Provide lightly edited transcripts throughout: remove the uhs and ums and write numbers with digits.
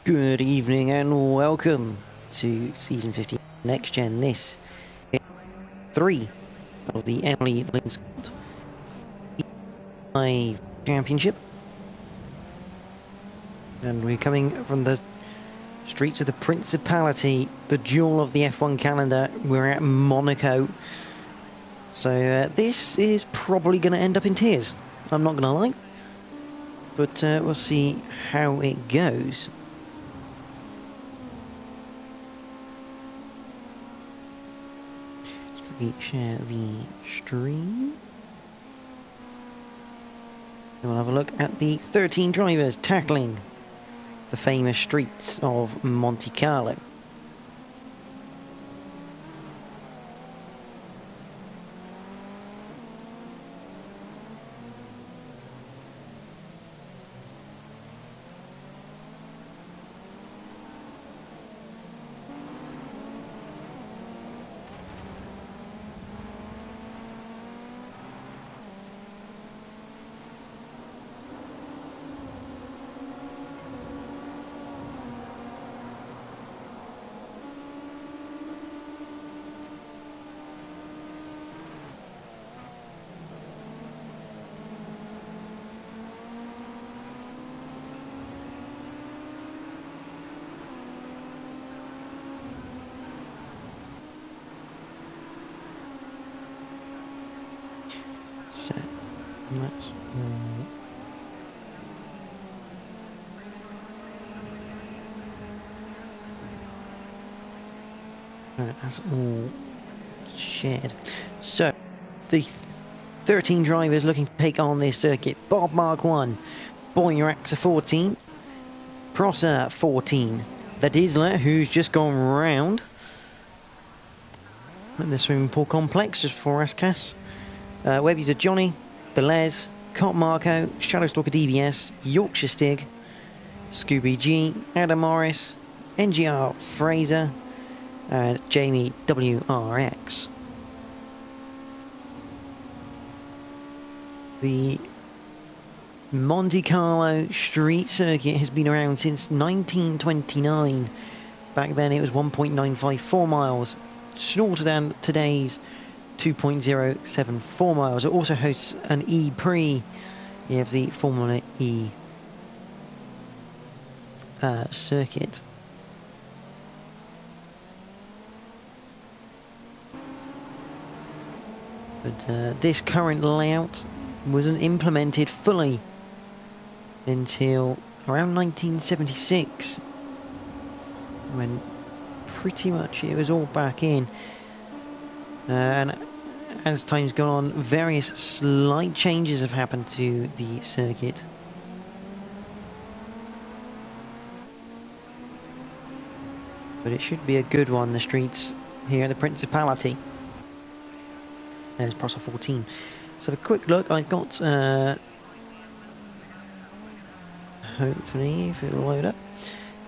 Good evening and welcome to Season 15 Next Gen. This is 3 of the Emily Linscott Championship. And we're coming from the streets of the Principality, the jewel of the F1 calendar. We're at Monaco. So this is probably going to end up in tears. I'm not going to lie. But we'll see how it goes. Share the stream. And we'll have a look at the 13 drivers tackling the famous streets of Monte Carlo. So that's all. Right, that's all shared. So the 13 drivers looking to take on this circuit: Bob Mark 1, Boyraxa 14, Prosser 14, the Dizzler, who's just gone round at the swimming pool complex just before Ascas. Webby's a Johnny, the Les, Cot Marco, Shadowstalker DBS, Yorkshire Stig, Scooby G, Adam Morris, NGR Fraser, and Jamie WRX. The Monte Carlo street circuit has been around since 1929. Back then it was 1.954 miles, shorter than today's 2.074 miles. It also hosts an E-Prix of the Formula E circuit. But this current layout wasn't implemented fully until around 1976, when pretty much it was all back in. And as time's gone on, various slight changes have happened to the circuit. But it should be a good one, the streets here at the Principality. There's Prosser 14. So a quick look, I've got, hopefully, if it'll load up,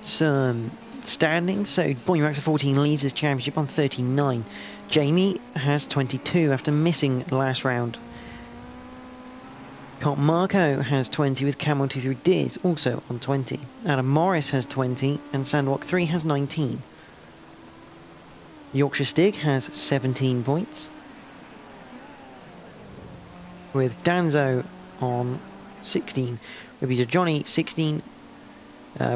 some standings. So Boyraxa 14 leads his championship on 39. Jamie has 22 after missing the last round. Cot Marco has 20 with Camel 2 through Diz also on 20. Adam Morris has 20 and Sandwalk 3 has 19. Yorkshire Stig has 17 points, with Danzo on 16. Webby's a Johnny 16.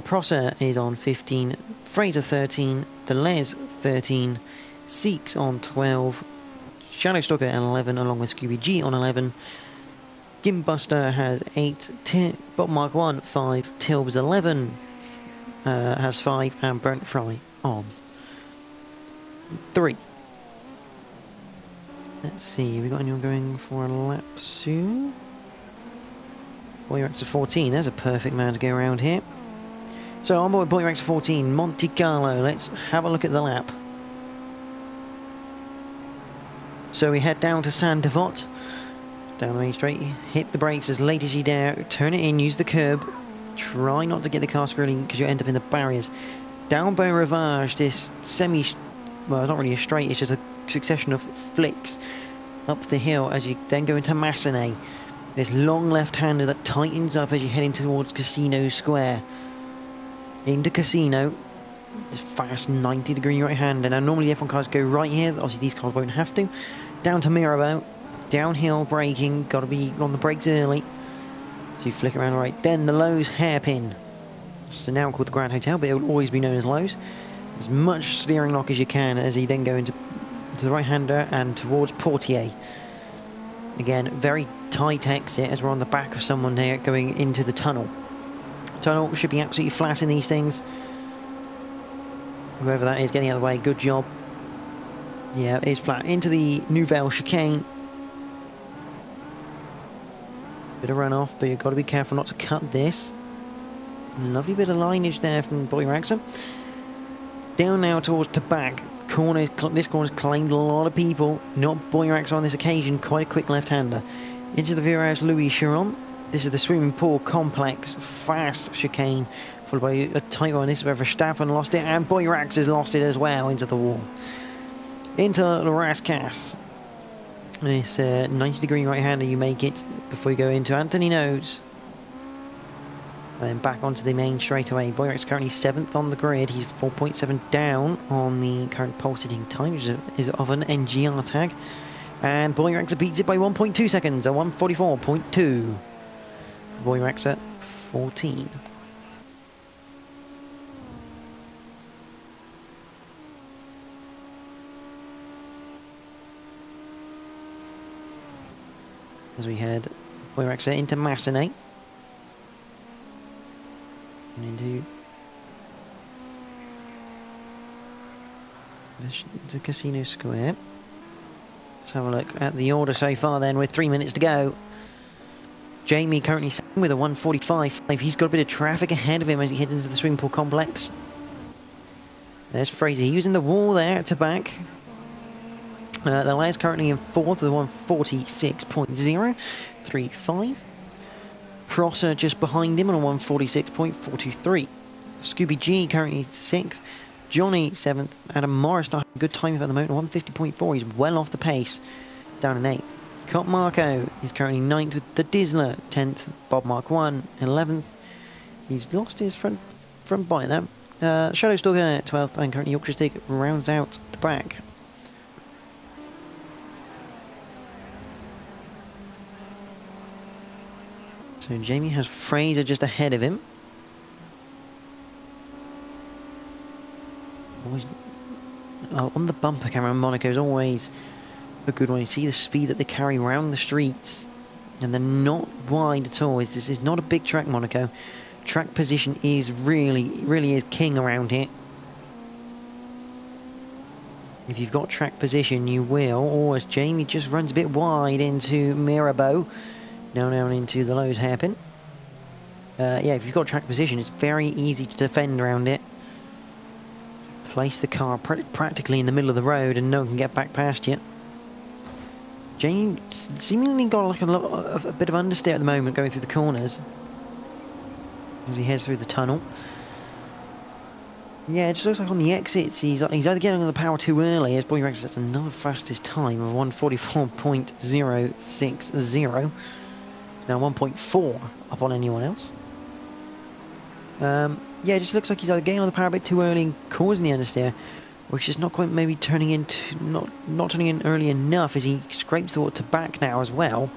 Prosser is on 15. Fraser 13. The Les 13. Seeks on 12, Shadowstalker at 11, along with Scooby G on 11. Gimbuster has 8, Bob Mark 1 5, Tilbs 11 has 5, and Burnt Fry on 3. Let's see, we got anyone going for a lap soon? Boyraxa 14, there's a perfect man to go around here. So on board Boyraxa 14, Monte Carlo, let's have a look at the lap. So we head down to Saint Devot, down the main straight, hit the brakes as late as you dare, turn it in, use the curb, try not to get the car scrolling because you'll end up in the barriers. Down Beau Rivage, this well, it's not really a straight, it's just a succession of flicks up the hill as you then go into Massenet. This long left-hander that tightens up as you head in towards Casino Square. into Casino. This fast 90-degree right-hander. Now normally the F1 cars go right here, obviously these cars won't have to. Down to Mirabeau, downhill braking, got to be on the brakes early. So you flick around right. Then the Lowe's hairpin. So now called the Grand Hotel, but it will always be known as Lowe's. As much steering lock as you can as you then go into the right-hander and towards Portier. Again, very tight exit as we're on the back of someone here going into the tunnel. Tunnel should be absolutely flat in these things. Whoever that is getting out of the way, good job. Yeah, it is flat. Into the Nouvelle chicane. Bit of runoff, but you've got to be careful not to cut this. Lovely bit of lineage there from Boyraxa. Down now towards the back. Corner, this corner's claimed a lot of people. Not Boyraxa on this occasion, quite a quick left-hander. Into the Virage Louis Chiron. This is the swimming pool complex, fast chicane. Followed by a tight one. This is where Verstappen lost it, and Boyrax has lost it as well into the wall. Into the Rascasse. This 90-degree right-hander, you make it before you go into Anthony Nodes. And then back onto the main straight away. Boyrax currently 7th on the grid. He's 4.7 down on the current pole sitting time, which is of an NGR tag. And Boyraxa beats it by 1.2 seconds, a 1:44.2. Boyraxa 14. As we head Boyraxa into Massenet. And into the Casino Square. Let's have a look at the order so far then with 3 minutes to go. Jamie currently second with a 1:45.5. He's got a bit of traffic ahead of him as he heads into the swimming pool complex. There's Fraser. He was in the wall there at the back. The lad's currently in 4th with a 1:46.035. Prosser just behind him on a 1:46.423. Scooby G currently 6th. Johnny 7th. Adam Morris not having a good time at the moment, 1:50.4. He's well off the pace. Down in 8th. Cop Marco is currently 9th with the Dizzler. 10th. Bob Mark 1. 11th. He's lost his front bonnet there. Shadow Stalker 12th. And currently Yorkshire Stick rounds out the back. So Jamie has Fraser just ahead of him. Always, on the bumper camera, Monaco is always a good one. You see the speed that they carry around the streets, and they're not wide at all. This is not a big track, Monaco. Track position is really is king around here. If you've got track position, you will. Or as Jamie just runs a bit wide into Mirabeau. Now down into the Lowe's hairpin. Yeah, if you've got track position, it's very easy to defend around it. Place the car practically in the middle of the road and no one can get back past you. Jamie seemingly got like a bit of understeer at the moment going through the corners. As he heads through the tunnel. Yeah, it just looks like on the exits he's either getting on the power too early, as Boyrax sets another fastest time of 1:44.060. Now 1.4 up on anyone else. Yeah, it just looks like he's either getting on the power a bit too early and causing the understeer, or he's just not quite maybe turning into not turning in early enough as he scrapes the water back now as well.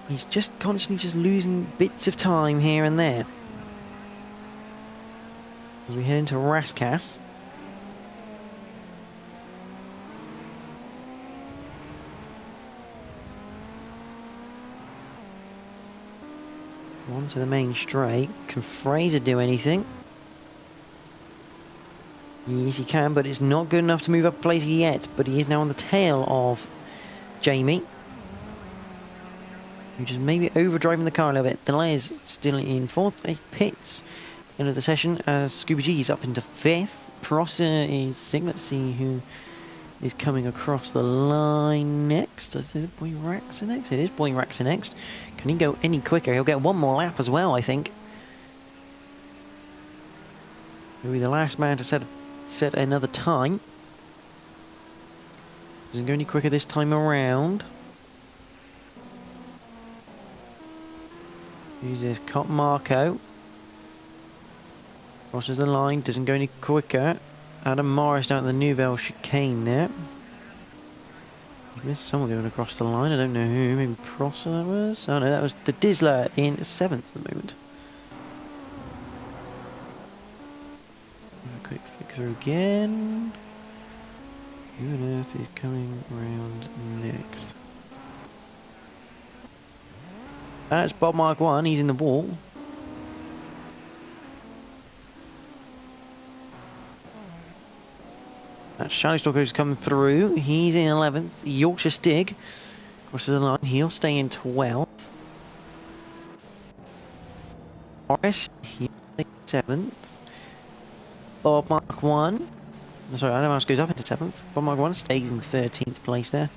He's just constantly just losing bits of time here and there. As we head into Rascasse. Onto the main straight. Can Fraser do anything? Yes, he can, but it's not good enough to move up a place yet. But he is now on the tail of Jamie, who just maybe overdriving the car a little bit. Delay is still in 4th. He pits end of the session as Scooby G is up into 5th. Prosser is 6th. Let's see who is coming across the line next. Is it Boyraxa next? It is Boyraxa next. Can he go any quicker? He'll get one more lap as well, I think. He'll be the last man to set another time. Doesn't go any quicker this time around. Who's this? Cop Marco. Crosses the line, doesn't go any quicker. Adam Morris down at the Nouvelle chicane there. Missed someone going across the line, I don't know who, maybe Prosser that was? Oh no, that was the Dizzler in 7th at the moment. A quick flick through again. Who on earth is coming round next? That's Bob Mark 1, he's in the wall. That Shadow Stalker's come through. He's in 11th. Yorkshire Stig crosses the line. He'll stay in 12th. Morris, he'll stay in 7th. Bob Mark 1. Sorry, Adam Morris goes up into 7th. Bob Mark 1 stays in 13th place there.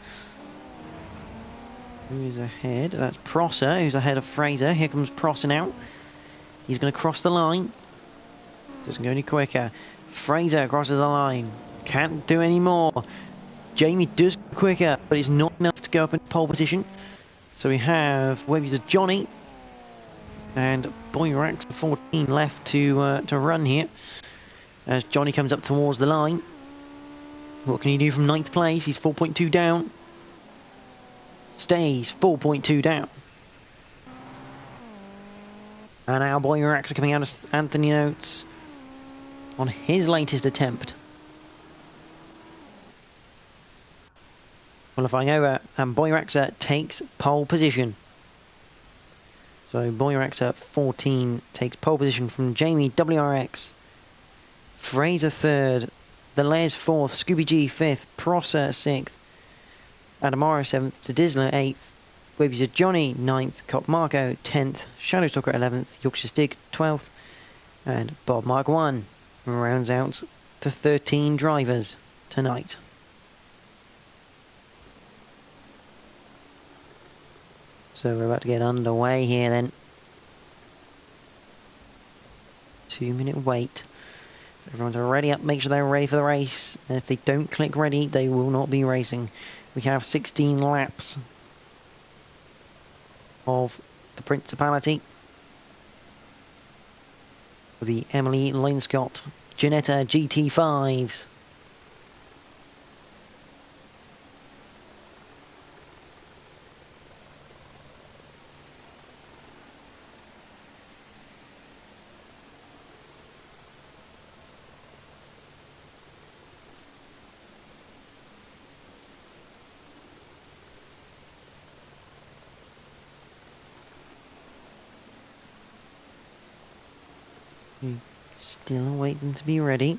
Who is ahead? That's Prosser, who's ahead of Fraser. Here comes Prosser now. He's going to cross the line. Doesn't go any quicker. Fraser crosses the line. Can't do any more. Jamie does go quicker, but it's not enough to go up in pole position. So we have Webby's Johnny and Boyrax 14 left to run here. As Johnny comes up towards the line. What can he do from 9th place? He's 4.2 down. Stays 4.2 down. And now Boyrax are coming out of Anthony Notes on his latest attempt. Qualifying over, and Boyraxa takes pole position. So Boyraxa 14 takes pole position from Jamie WRX. Fraser 3rd, the Les 4th, Scooby G 5th, Prosser 6th, Adamara 7th, Dizzler 8th, Webby's Johnny 9th, Cop Marco 10th, Shadowstalker 11th, Yorkshire Stig 12th, and Bob Mark 1 rounds out the 13 drivers tonight. So we're about to get underway here then. 2-minute wait. So everyone's already up, make sure they're ready for the race. And if they don't click ready, they will not be racing. We have 16 laps of the Principality. For the Emily Linscott Ginetta GT5s. Still await them to be ready.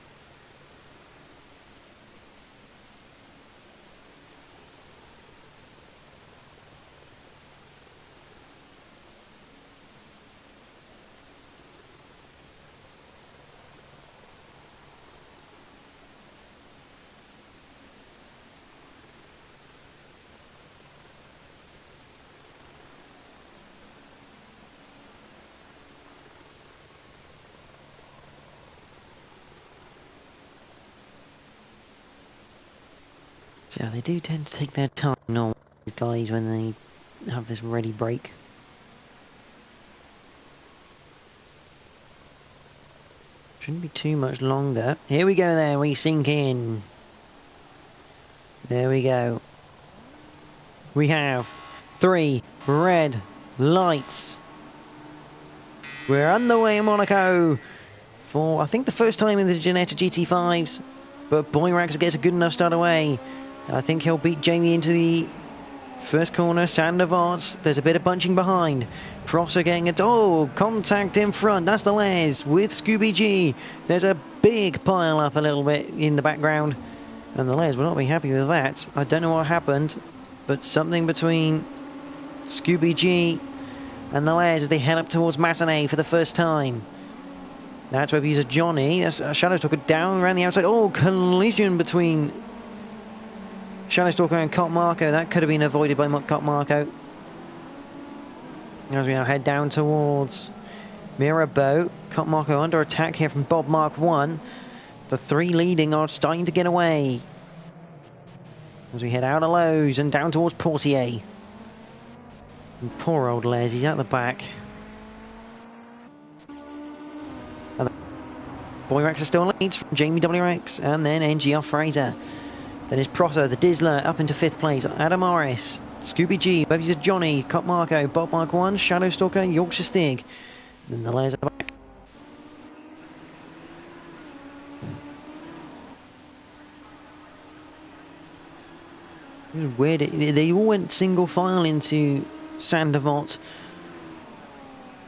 Yeah, they do tend to take their time, normally, these guys, when they have this ready break. Shouldn't be too much longer. Here we go then, we sink in. There we go. We have 3 red lights. We're underway in Monaco for, I think, the first time in the Ginetta GT5s. But Boyrax gets a good enough start away. I think he'll beat Jamie into the first corner. Sandoval, there's a bit of bunching behind. Prosser getting a contact in front. That's the Les with Scooby G. There's a big pile up a little bit in the background, and the Les will not be happy with that. I don't know what happened, but something between Scooby G and the Les as they head up towards Massenet for the first time. That's where he's a Johnny. That's Shadows took it down around the outside. Oh, collision between Shadowstalker and Cop Marco. That could have been avoided by Cop Marco. As we now head down towards Mirabeau. Cop Marco under attack here from Bob Mark 1. The 3 leading are starting to get away. As we head out of Lowe's and down towards Portier. And poor old Les, he's at the back. Boyrax still leads from Jamie WRX, and then NGR Fraser. Then it's Prosser, the Dizzler, up into 5th place. Adam Morris, Scooby G, Baby to Johnny, Cop Marco, Bob Mark 1, Shadow Stalker, Yorkshire Stig. Then the layers at the back. It was weird, they all went single file into Sandavot,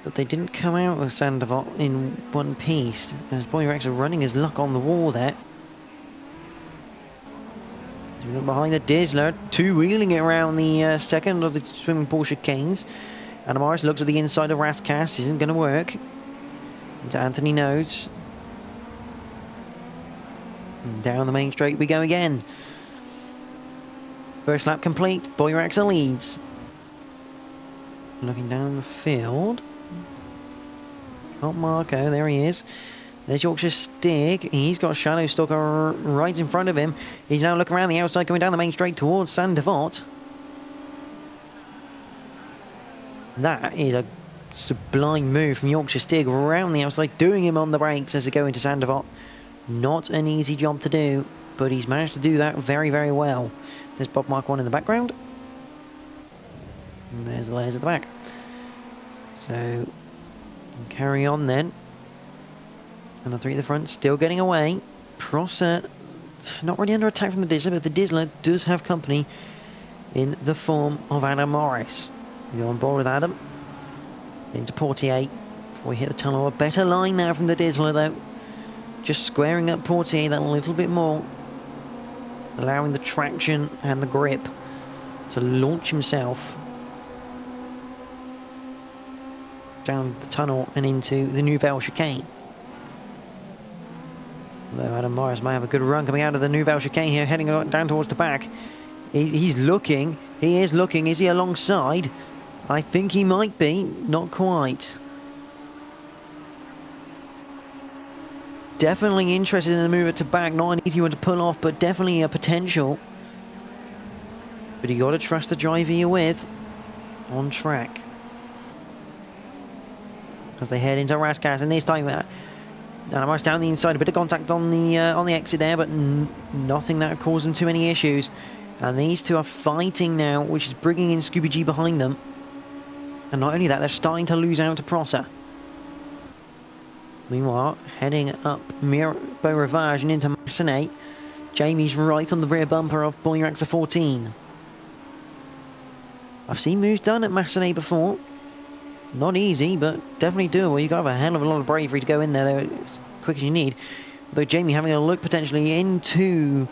but they didn't come out of Sandavot in one piece, as Boyrax are running his luck on the wall there. Behind the Dizzler, two-wheeling it around the second of the swimming pool chicanes. Adam Morris looks at the inside of Raskas, isn't going to work. Into Anthony Nodes. And down the main straight we go again. First lap complete, Boyrax leads. Looking down the field. Oh, Marco, there he is. There's Yorkshire Stig. He's got Shadow Stalker right in front of him. He's now looking around the outside, going down the main straight towards Sandavot. That is a sublime move from Yorkshire Stig around the outside, doing him on the brakes as they go into Sandavot. Not an easy job to do, but he's managed to do that very, very well. There's Bob Mark 1 in the background. And there's the layers at the back. So, carry on then. And the 3 at the front still getting away. Prosser not really under attack from the Dizzler, but the Dizzler does have company in the form of Adam Morris. We go on board with Adam. Into Portier before we hit the tunnel. A better line now from the Dizzler though. Just squaring up Portier that little bit more. Allowing the traction and the grip to launch himself down the tunnel and into the Nouvelle chicane. Although Adam Morris may have a good run coming out of the Nouvelle chicane here, heading down towards the back. He's looking. He is looking. Is he alongside? I think he might be. Not quite. Definitely interested in the move at the back. Not an easy one to pull off, but definitely a potential. But you got to trust the driver you're with on track. As they head into Raskas, and this time Adam Morris down the inside, a bit of contact on the exit there, but nothing that would cause them too many issues. And these two are fighting now, which is bringing in Scooby G behind them. And not only that, they're starting to lose out to Prosser. Meanwhile, heading up Beau Rivage and into Massenet. Jamie's right on the rear bumper of Boyrax 14. I've seen moves done at Massenet before. Not easy, but definitely doable. You've got to have a hell of a lot of bravery to go in there as quick as you need. Although Jamie having a look potentially into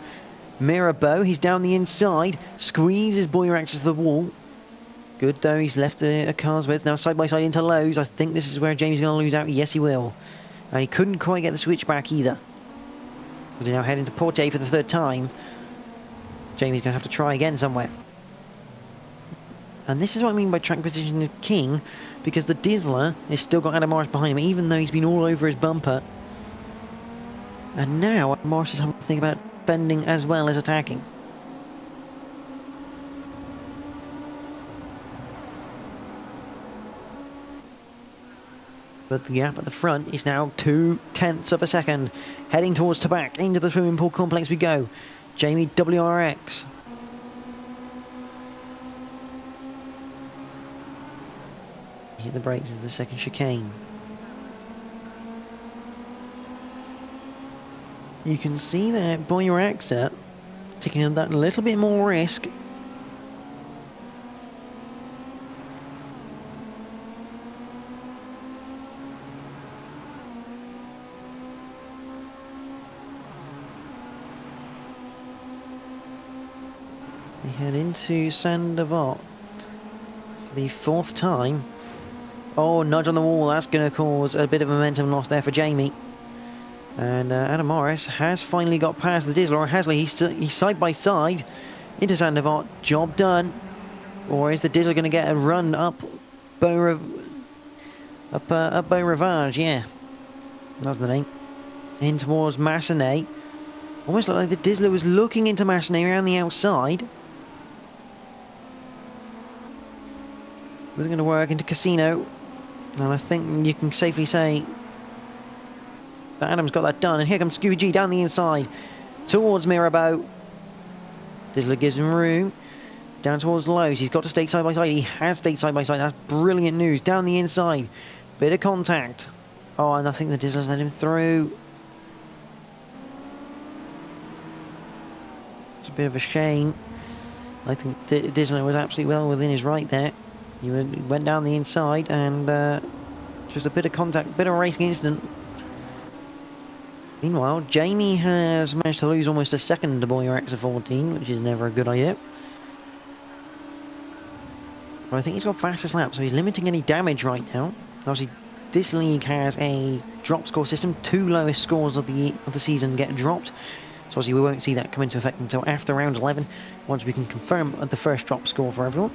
Mirabeau. He's down the inside. Squeezes Boyrax to the wall. Good though, he's left a car's width. Now side by side into Lowe's. I think this is where Jamie's going to lose out. Yes, he will. And he couldn't quite get the switch back either. As he now head into Portier for the 3rd time. Jamie's going to have to try again somewhere. And this is what I mean by track position is king, because the Dizzler has still got Adam Morris behind him, even though he's been all over his bumper. And now Adam Morris is having to think about bending as well as attacking. But the gap at the front is now 0.2 of a second. Heading towards the back, into the swimming pool complex we go. Jamie WRX. Hit the brakes into the second chicane. You can see there Boyrax taking that little bit more risk. They head into Sandavot for the 4th time. Oh, nudge on the wall, that's going to cause a bit of momentum loss there for Jamie. And Adam Morris has finally got past the Dizzler, or has he? He's side by side into Sandavot. Job done. Or is the Dizzler going to get a run up Beau Rivage? Yeah, that's the name. In towards Massenet. Almost like the Dizzler was looking into Massenet around the outside. Wasn't going to work into Casino. And I think you can safely say Adam's got that done, and here comes Scooby G down the inside towards Mirabeau. Dizzler gives him room. Down towards Lowe's. He's got to stay side by side. He has stayed side by side. That's brilliant news. Down the inside. Bit of contact. Oh, and I think the Dizzler's let him through. It's a bit of a shame. I think Dizzler was absolutely well within his right there. He went down the inside and just a bit of contact, bit of a racing incident. Meanwhile, Jamie has managed to lose almost a second to Boyer X14, which is never a good idea. But I think he's got fastest lap, so he's limiting any damage right now. Obviously, this league has a drop score system. 2 lowest scores of the season get dropped. So obviously we won't see that come into effect until after round 11, once we can confirm the first drop score for everyone.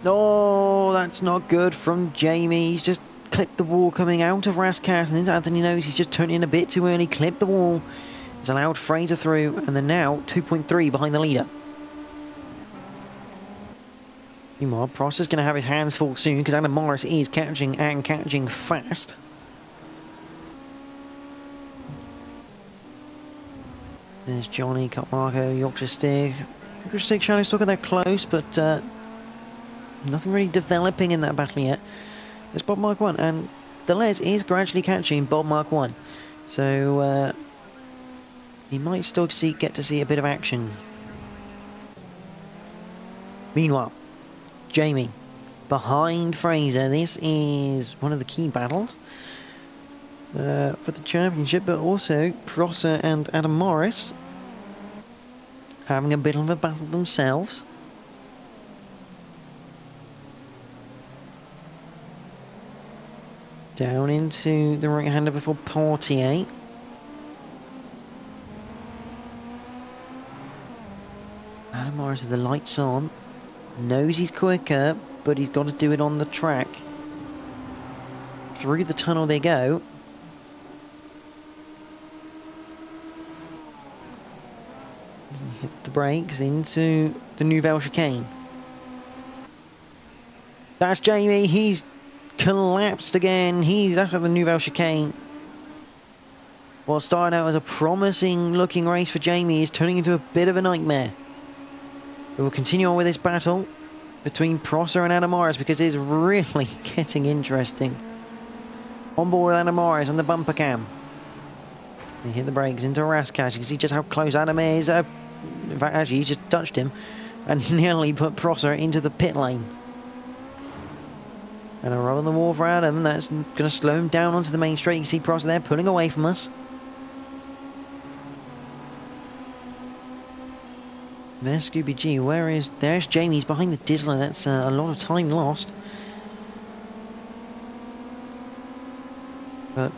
Oh, that's not good from Jamie. He's just clipped the wall coming out of Raskas and into Anthony Nose. He's just turned in a bit too early, clipped the wall. He's allowed Fraser through, and they're now 2.3 behind the leader. Meanwhile, Prosser's going to have his hands full soon because Adam Morris is catching and catching fast. There's Johnny, Cut Marco, Yorkshire Stig. Yorkshire Stig Shadow still got that close, but nothing really developing in that battle yet. There's Bob Mark 1, and Deleuze is gradually catching Bob Mark 1. So he might still get to see a bit of action. Meanwhile, Jamie behind Fraser. This is one of the key battles for the championship, but also Prosser and Adam Morris having a bit of a battle themselves. Down into the right-hander before Portier. Adam Morris with the lights on. Knows he's quicker, but he's got to do it on the track. Through the tunnel they go. Hit the brakes into the Nouvelle Chicane. That's Jamie. He's collapsed again. That's at the Nouvelle Chicane. What started out as a promising looking race for Jamie is turning into a bit of a nightmare. We will continue on with this battle between Prosser and Adam Morris because it's really getting interesting. On board with Adam Morris on the bumper cam. They hit the brakes into Raskas. You can see just how close Adam is. In fact, actually, he just touched him and nearly put Prosser into the pit lane. And a roll on the wall for Adam. That's going to slow him down onto the main straight. You can see Prosser there pulling away from us. There's Scooby G. There's Jamie's behind the Dizzler. That's a lot of time lost. But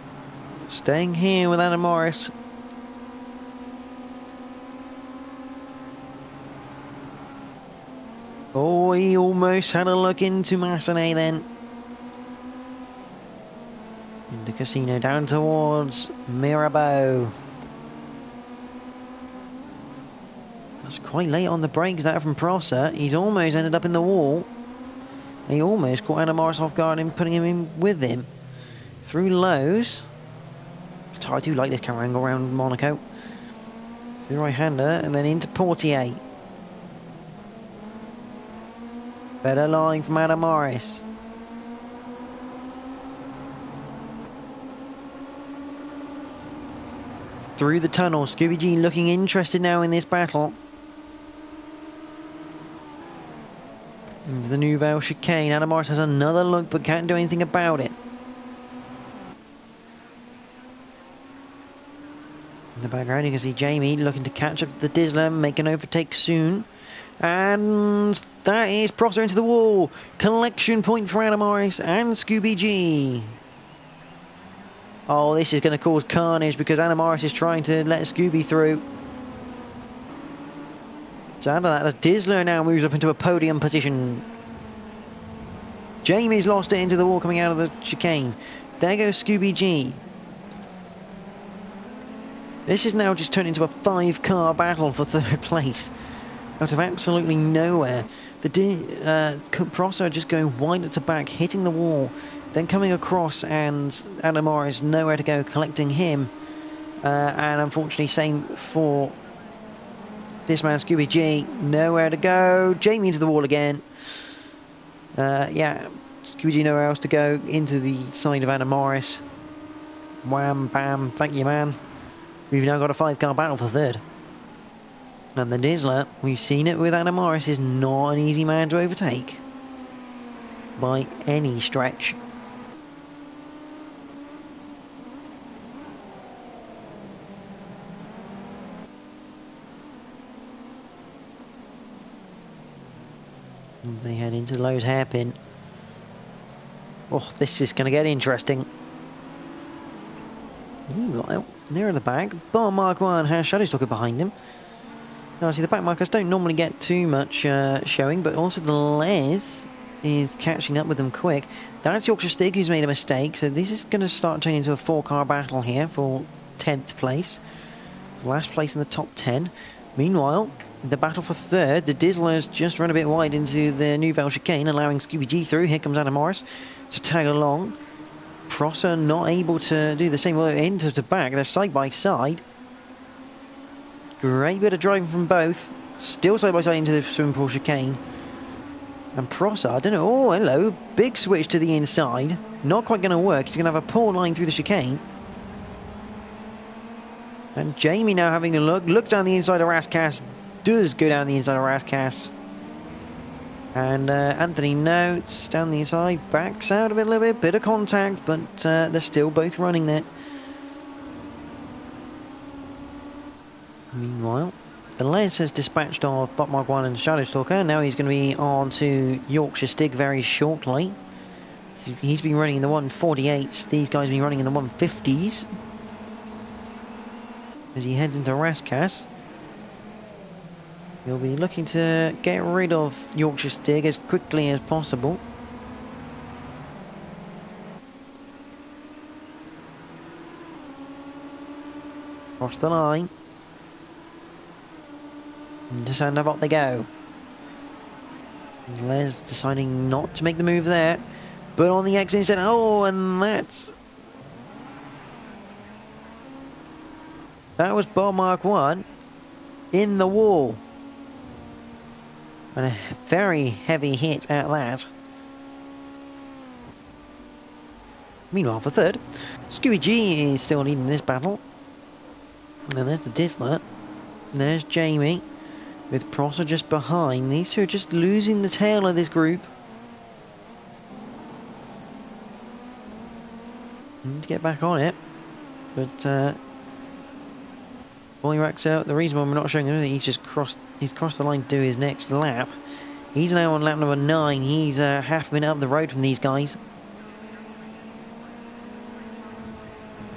staying here with Adam Morris. Oh, he almost had a look into Massenet then. Into Casino down towards Mirabeau. That's quite late on the brakes, that from Prosser. He's almost ended up in the wall. He almost caught Adam Morris off guard and putting him in with him. Through Lowe's. I do like this camera angle around Monaco. Through the right-hander and then into Portier. Better line from Adam Morris. Through the tunnel. Scooby G looking interested now in this battle. Into the Nouvelle Chicane. Adam Morris has another look but can't do anything about it. In the background you can see Jamie looking to catch up the Dizzler, make an overtake soon. And that is Prosser into the wall. Collection point for Adam Morris and Scooby G. Oh, this is going to cause carnage because Adam Morris is trying to let Scooby through. So out of that, the Dizzler now moves up into a podium position. Jamie's lost it into the wall coming out of the chicane. There goes Scooby G. This is now just turned into a 5-car battle for third place. Out of absolutely nowhere. The Prosser just going wide at the back, hitting the wall. then coming across, and Adam Morris nowhere to go, collecting him. And unfortunately, same for this man, Scooby G, nowhere to go. Jamie into the wall again. Yeah, Scooby G nowhere else to go, into the side of Adam Morris. Wham, bam, thank you, man. We've now got a 5-car battle for third. And the Dizzler, we've seen it with Adam Morris, is not an easy man to overtake. By any stretch. And they head into Lowe's hairpin. Oh, this is going to get interesting. Meanwhile, near the back, Bar Mark 1 has Shadowstalker behind him. Now, see, the back markers don't normally get too much showing, but also the Les is catching up with them quick. That's Yorkshire Stig who's made a mistake, so this is going to start turning into a 4-car battle here for 10th place. Last place in the top 10. Meanwhile, the battle for third, the Dizzlers just run a bit wide into the Nouvelle chicane, allowing Scooby G through. Here comes Adam Morris to tag along. Prosser not able to do the same, into the back. They're side by side. Great bit of driving from both. Still side by side into the swimming pool chicane. And Prosser, I don't know. Oh, hello. Big switch to the inside. Not quite going to work. He's going to have a poor line through the chicane. And Jamie now having a look. Looks down the inside of Rascass. Does go down the inside of Rascass. And Anthony notes down the inside. Backs out of it a little bit. Bit of contact. But they're still both running there. Meanwhile, the Les has dispatched of Bot Mark 1 and Shadowstalker. Now he's going to be on to Yorkshire Stig very shortly. He's been running in the 148s. These guys have been running in the 150s. As he heads into Rascass. He'll be looking to get rid of Yorkshire Stig as quickly as possible. Cross the line. Into Sandabot they go. Les deciding not to make the move there. But on the exit instead. Oh, and that was Bar Mark 1 in the wall. And a very heavy hit at that. Meanwhile, for third, Scooby G is still leading this battle. And then there's the Dizzler. And there's Jamie. With Prosser just behind. These two are just losing the tail of this group. Need to get back on it. But Boy Raxer, the reason why we're not showing him is he's crossed the line to do his next lap. He's now on lap number 9. He's half a minute up the road from these guys.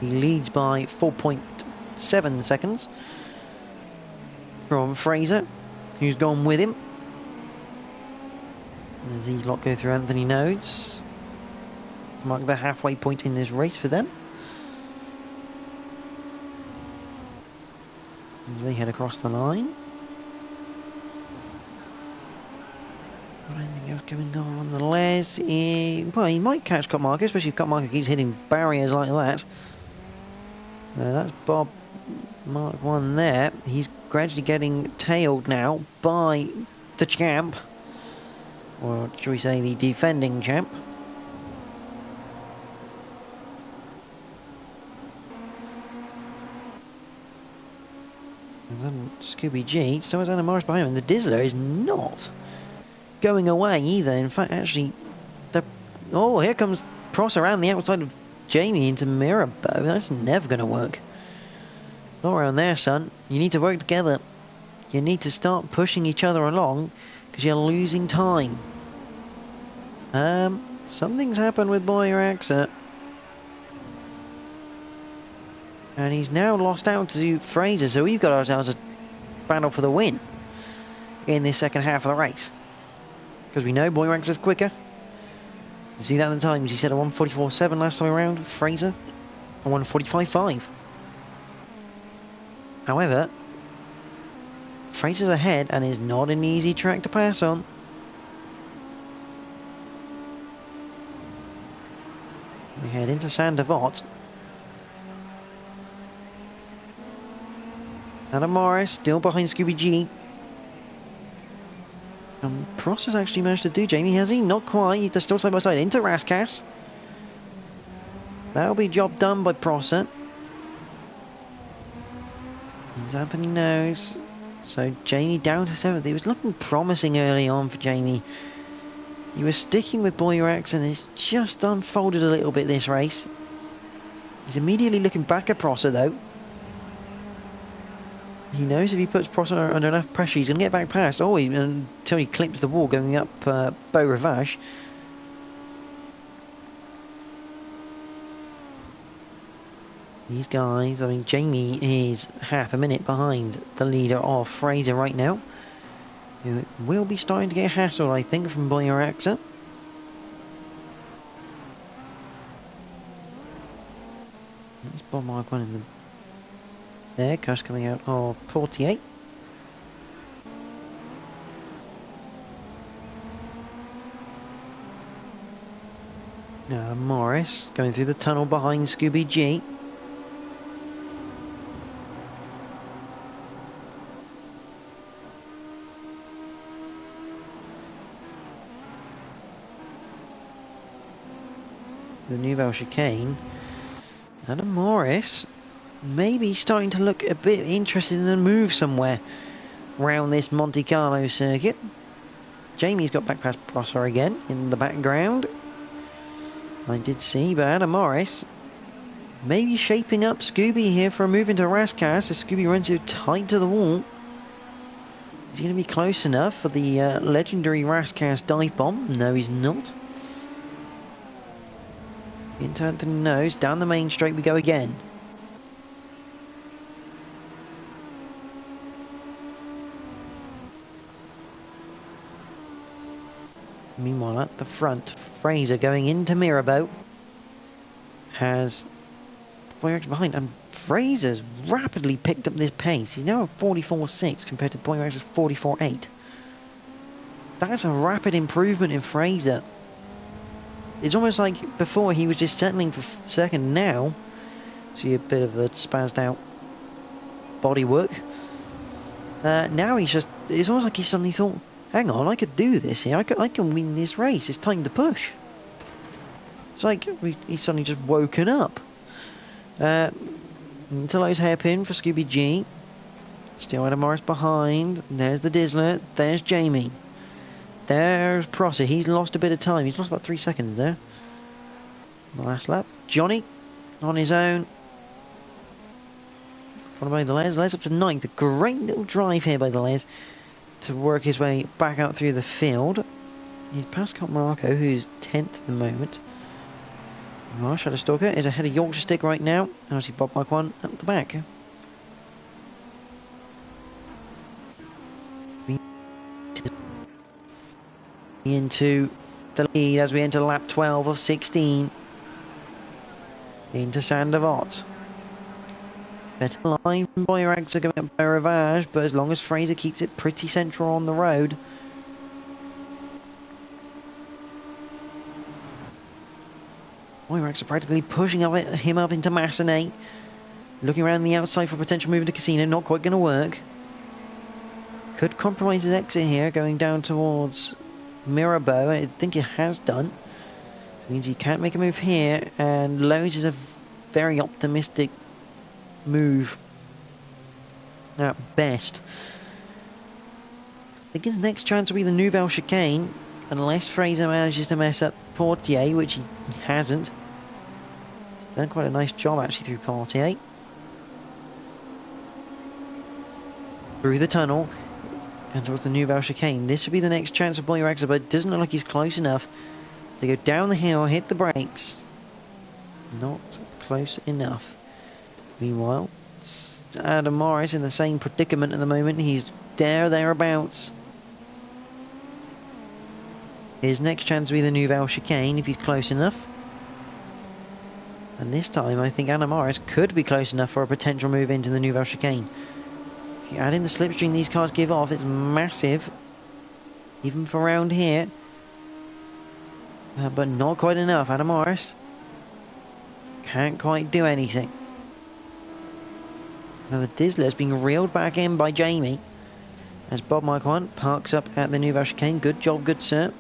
He leads by 4.7 seconds from Fraser, who's gone with him. And as these lot go through Anthony Nodes to mark the halfway point in this race for them. As they head across the line. Anything else going on? The Les is, well, he might catch Cut Marker, especially if Cut Marker keeps hitting barriers like that. That's Bob Mark 1 there. He's gradually getting tailed now by the champ, or should we say the defending champ. And then Scooby G, so is Adam Morris behind him, and the Dizzler is not going away either. In fact, actually, oh, here comes Pross around the outside of Jamie into Mirabeau. That's never going to work. Not around there, son. You need to work together. You need to start pushing each other along because you're losing time. Something's happened with Boy Raxer. And he's now lost out to Fraser, so we've got ourselves a battle for the win in this second half of the race. Because we know Boy Raxer's quicker. You see that in the times. He said a 1:44.7 last time around. Fraser a 1:45.5. However, Fraser's ahead and is not an easy track to pass on. We head into Sandavot. Adam Morris still behind Scooby G. Pross has actually managed to do Jamie, has he? Not quite. They're still side by side into Raskas. That'll be job done by Prosser. And Anthony knows. So Jamie down to 7th. It was looking promising early on for Jamie. He was sticking with Boyrax and it's just unfolded a little bit this race. He's immediately looking back at Prosser though. He knows if he puts Prosser under enough pressure, he's going to get back past. Oh, until he clips the wall going up Beau Rivage. These guys, I mean, Jamie is half a minute behind the leader of Fraser right now. Who will be starting to get hassled, I think, from Boyraxa. That's Bob Mark 1 in the... There, cars coming out of 48. Now Morris going through the tunnel behind Scooby G. The Nouvelle Chicane. Adam Morris maybe starting to look a bit interested in a move somewhere around this Monte Carlo circuit. Jamie's got back past Prosser again in the background. I did see, but Adam Morris maybe shaping up Scooby here for a move into Raskas as Scooby runs too tight to the wall. Is he going to be close enough for the legendary Raskas dive bomb? No, he's not. Into Anthony Nose, down the main straight we go again. Meanwhile, at the front, Fraser going into Mirabeau has Boyrax behind, and Fraser's rapidly picked up this pace. He's now at 44.6 compared to Boyrax's 44.8. That's a rapid improvement in Fraser. It's almost like before he was just settling for second. Now, see a bit of a spazzed out bodywork. Now he's just, it's almost like he suddenly thought, hang on, I could do this here. I can win this race. It's time to push. It's like he's suddenly just woken up. Until those hairpin for Scooby G. Still Adam Morris behind. There's the Dizzler. There's Jamie. There's Prosser. He's lost a bit of time. He's lost about 3 seconds there. The last lap. Johnny on his own. Followed by the Les. Les up to 9th. A great little drive here by the Les to work his way back out through the field. He's past Monaco, who's 10th at the moment. Well, Shadow Stalker is ahead of Yorkshire Stick right now. And I see Bob Mike 1 at the back. Into the lead as we enter lap 12 of 16 into Sandavot. Better line from Boyrax are going up by Rivage, but as long as Fraser keeps it pretty central on the road. Boyrax are practically pushing him up into Massenet. Looking around the outside for potential move into Casino, not quite going to work. Could compromise his exit here, going down towards Mirabeau. I think he has done. It means he can't make a move here, and Lowe's is a very optimistic move at best. I think his next chance will be the Nouvelle Chicane, unless Fraser manages to mess up Portier, which he hasn't. He's done quite a nice job actually through Portier. Through the tunnel and towards the Nouvelle Chicane. This would be the next chance of Boyraxa, but it doesn't look like he's close enough. So go down the hill, hit the brakes. Not close enough. Meanwhile, Adam Morris in the same predicament at the moment. He's thereabouts. His next chance will be the Nouvelle Chicane if he's close enough. And this time I think Adam Morris could be close enough for a potential move into the Nouvelle Chicane. If you add in the slipstream these cars give off, it's massive. Even for around here. But not quite enough. Adam Morris Can't quite do anything. Now the Dizzler's being reeled back in by Jamie as Bob Michael Hunt parks up at the Nouvelle Chicane. Good job, good sir.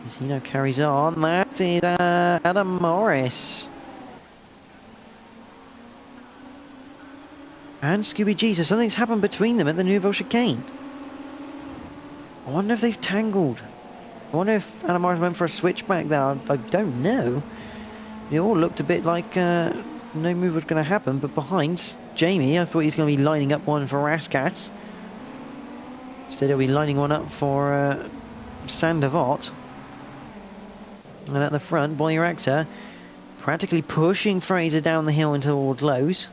As he now carries on. That is Adam Morris. And Scooby G. So something's happened between them at the Nouvelle Chicane. I wonder if they've tangled. I wonder if Adam Morris went for a switchback there. I don't know. It all looked a bit like no move was going to happen, but behind Jamie, I thought he was going to be lining up one for Rascats. Instead, he'll be lining one up for Sandavot. And at the front, Boyraxa practically pushing Fraser down the hill toward Lowe's.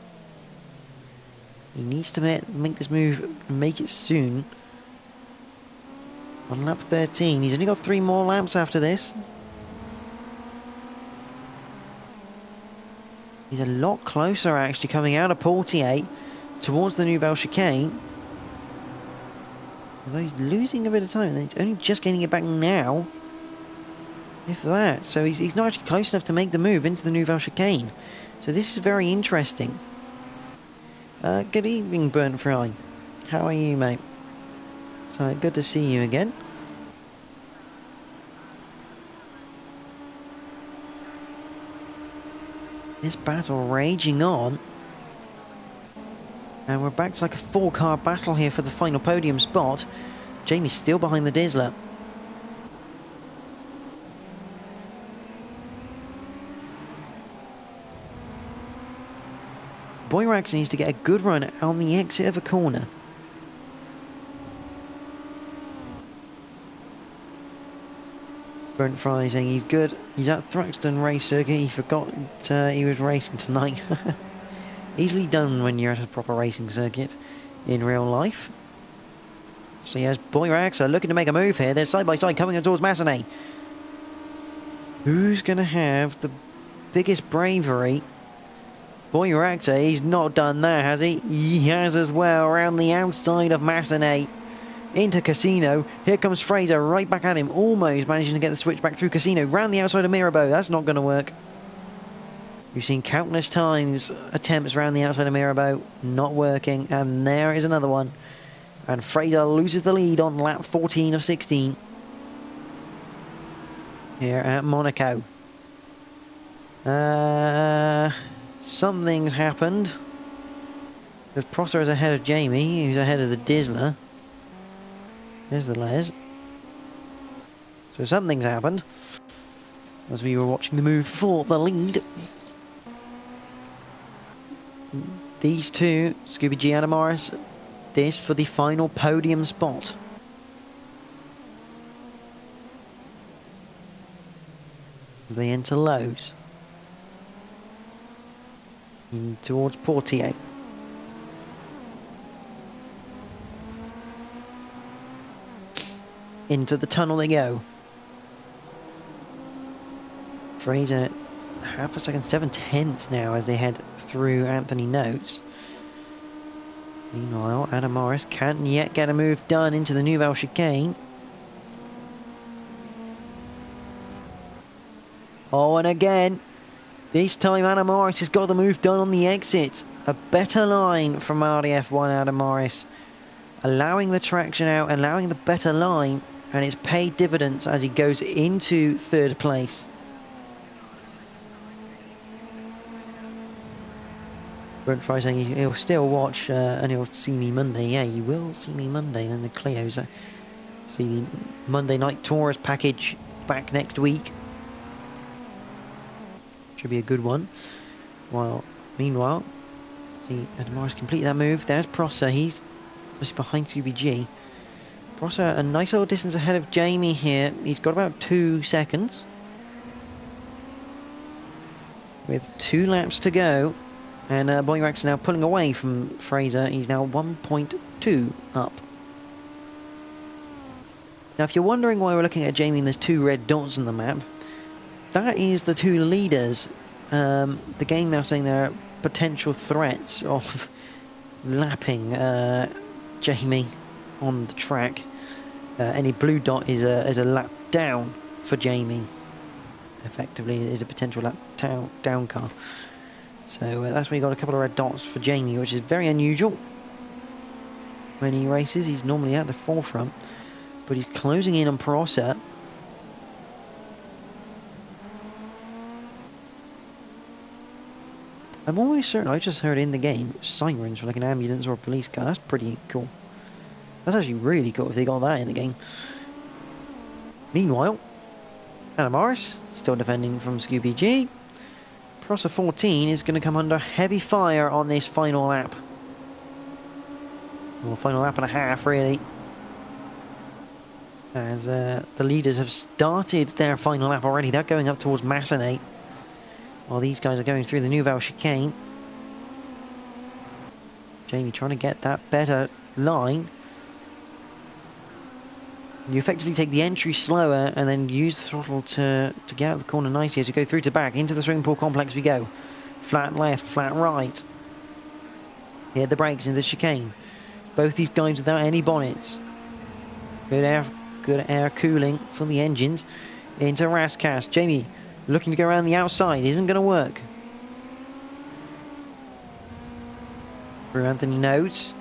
He needs to make this move and make it soon. On lap 13, he's only got 3 more laps after this. He's a lot closer actually coming out of Portier towards the Nouvelle Chicane. Although he's losing a bit of time, he's only just getting it back now. If that. So he's not actually close enough to make the move into the Nouvelle Chicane. So this is very interesting. Good evening, Burnt Fry. How are you, mate? So good to see you again. This battle raging on. And we're back to like a 4-car battle here for the final podium spot. Jamie's still behind the Dizzler. Boyrax needs to get a good run on the exit of a corner. Burnt Fry saying he's good. He's at Thruxton race circuit. He forgot he was racing tonight. Easily done when you're at a proper racing circuit in real life. So yes, Boyrax are looking to make a move here. They're side by side coming in towards Massenet. Who's going to have the biggest bravery? Boyrax, he's not done that, has he? He has as well, around the outside of Massenet. Into Casino. Here comes Fraser right back at him. Almost managing to get the switch back through Casino. Round the outside of Mirabeau. That's not going to work. We've seen countless times attempts around the outside of Mirabeau. Not working. And there is another one. And Fraser loses the lead on lap 14 of 16. Here at Monaco. Something's happened. Because Prosser is ahead of Jamie, who's ahead of the Dizzler. There's the Les. So something's happened as we were watching the move for the lead. These two, Scooby G and Morris, this for the final podium spot. They enter Lowe's. In towards Portier. Into the tunnel they go. Fraser, half a second, 7/10 now as they head through Anthony Notes. Meanwhile, Adam Morris can't yet get a move done into the Nouvelle Chicane. Oh, and again, this time Adam Morris has got the move done on the exit. A better line from RDF1 Adam Morris. Allowing the traction out, allowing the better line. And it's paid dividends as he goes into 3rd place. Brent Fry saying he'll still watch and he'll see me Monday. Yeah, you will see me Monday. And then the Clio's see the Monday Night Tourist package back next week. Should be a good one. Meanwhile, see Adam Morris complete that move. There's Prosser. He's just behind Scooby G. Prosser a nice little distance ahead of Jamie here. He's got about 2 seconds. With 2 laps to go. And Boyrax now pulling away from Fraser. He's now 1.2 up. Now if you're wondering why we're looking at Jamie and there's 2 red dots on the map, that is the 2 leaders. The game now saying there are potential threats of lapping Jamie on the track. Any blue dot is a lap down for Jamie. effectively is a potential lap down car. So that's where you got a couple of red dots for Jamie, which is very unusual. When he races, he's normally at the forefront, but he's closing in on Prosser. I'm almost certain I just heard in the game sirens for like an ambulance or a police car. That's pretty cool. That's actually really cool if they got that in the game. Meanwhile, Adam Morris still defending from Scooby G. Prosser 14 is going to come under heavy fire on this final lap. Well, final lap and a half, really. As the leaders have started their final lap already. They're going up towards Massenet, while these guys are going through the Nouvelle chicane. Jamie trying to get that better line. You effectively take the entry slower and then use the throttle to get out of the corner nicely as you go through to back. Into the swimming pool complex we go. Flat left, flat right. Hit the brakes into the chicane. Both these guys without any bonnets. Good air cooling for the engines. Into Raskas. Jamie looking to go around the outside. Isn't going to work. Through Anthony Notes.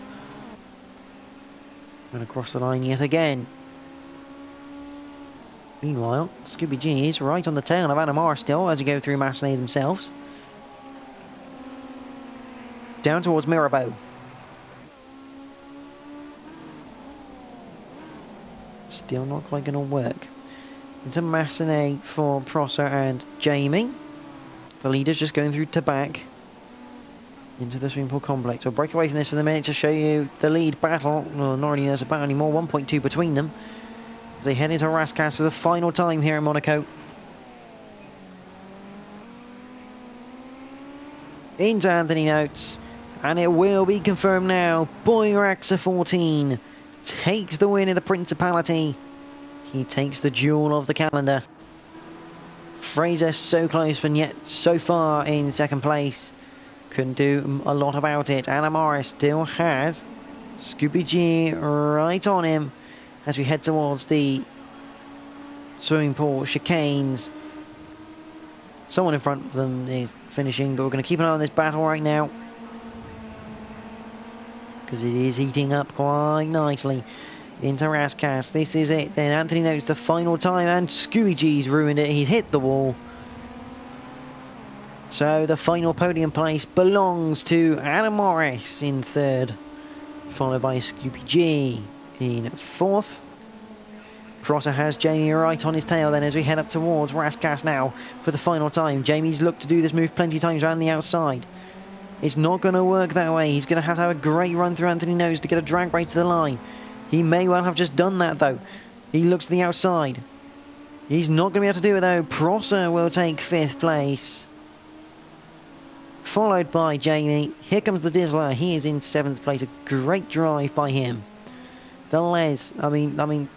And across the line yet again. Meanwhile, Scooby G is right on the tail of Anamar still as we go through Massenet themselves. Down towards Mirabeau. Still not quite going to work. Into Massenet for Prosser and Jamie. The leaders just going through to back. Into the swimming pool complex. We'll break away from this for the minute to show you the lead battle. Well, not really there's a battle anymore. 1.2 between them. They head into Raskas for the final time here in Monaco. Into Anthony Notes. And it will be confirmed now. Boyraxa 14 takes the win in the Principality. He takes the jewel of the calendar. Fraser so close, but yet so far in second place. Couldn't do a lot about it. Anna Morris still has Scooby G right on him. As we head towards the swimming pool chicanes. Someone in front of them is finishing, but we're going to keep an eye on this battle right now. Because it is heating up quite nicely. Into Raskas, this is it. Then Anthony Notes the final time, and Scooby G's ruined it. He's hit the wall. So the final podium place belongs to Adam Morris in third. Followed by Scooby G in fourth. Prosser has Jamie right on his tail then as we head up towards Raskas now for the final time. Jamie's looked to do this move plenty of times around the outside. It's not going to work that way. He's going to have a great run through Anthony Nose to get a drag brake to the line. He may well have just done that though. He looks to the outside. He's not going to be able to do it though. Prosser will take fifth place. Followed by Jamie. Here comes the Dizzler. He is in seventh place. A great drive by him. The Les, I mean,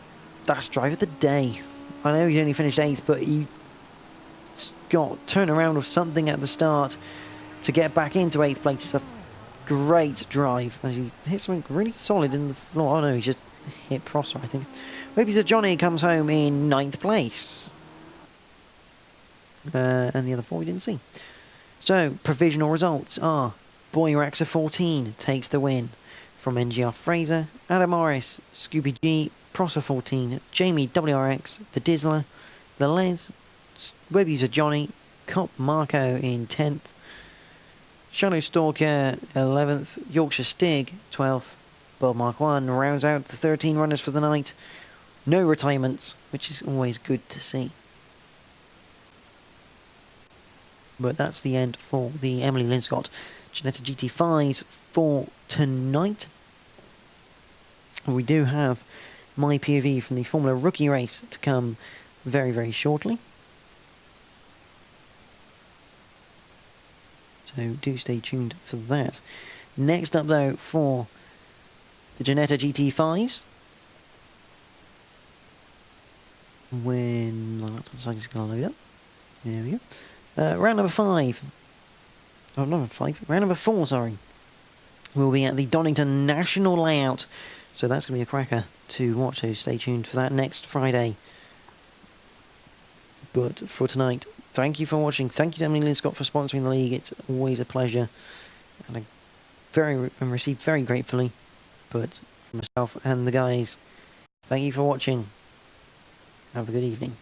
that's drive of the day. I know he only finished eighth, but he got turnaround or something at the start to get back into eighth place. It's a great drive as he hit something really solid in the floor. Oh no, he just hit Prosser, I think. Maybe the Johnny comes home in ninth place. And the other four we didn't see. So, provisional results are Boyraxa 14 takes the win from NGR Fraser, Adam Morris, Scooby G, Prosser 14, Jamie WRX, The Dizzler, The Les, Web User Johnny, Cop Marco in 10th, Shadow Stalker 11th, Yorkshire Stig 12th, Bob Mark 1 rounds out the 13 runners for the night. No retirements, which is always good to see. But that's the end for the Emily Linscott Ginetta GT5s for tonight. We do have my POV from the Formula Rookie race to come very, very shortly. So do stay tuned for that. Next up though for the Ginetta GT5s. When my laptop decided to load up. There we go. Round number 5. Oh, number 5. Round number 4, sorry. We'll be at the Donington National Layout. So that's going to be a cracker to watch. So stay tuned for that next Friday. But for tonight, thank you for watching. Thank you to Emily Linscott for sponsoring the league. It's always a pleasure, and and received very gratefully. But for myself and the guys, thank you for watching. Have a good evening.